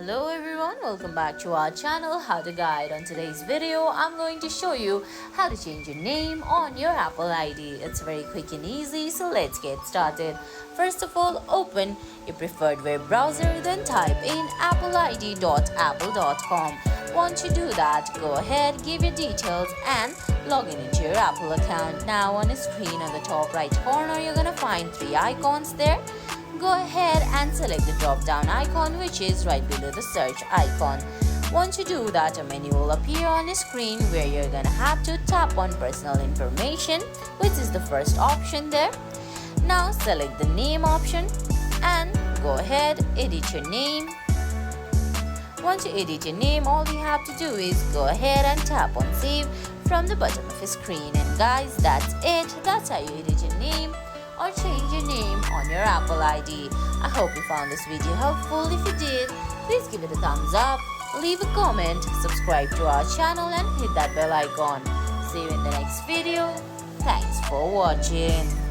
Hello everyone, welcome back to our channel How to Guide. On today's video, I'm going to show you how to change your name on your Apple ID. It's very quick and easy, so let's get started. First of all, open your preferred web browser, then type in appleid.apple.com. Once you do that, go ahead, give your details and log in into your Apple account. Now on the screen on the top right corner, you're gonna find three icons there. Go ahead and select the drop down icon which is right below the search icon. Once you do that, a menu will appear on the screen where you're gonna have to tap on personal information, which is the first option there. Now select the name option and go ahead, edit your name. Once you edit your name, all you have to do is go ahead and tap on save from the bottom of your screen. And guys, that's it. That's how you edit your name or change your name on your Apple ID. I hope you found this video helpful. If you did, please give it a thumbs up, leave a comment, subscribe to our channel and hit that bell icon. See you in the next video. Thanks for watching.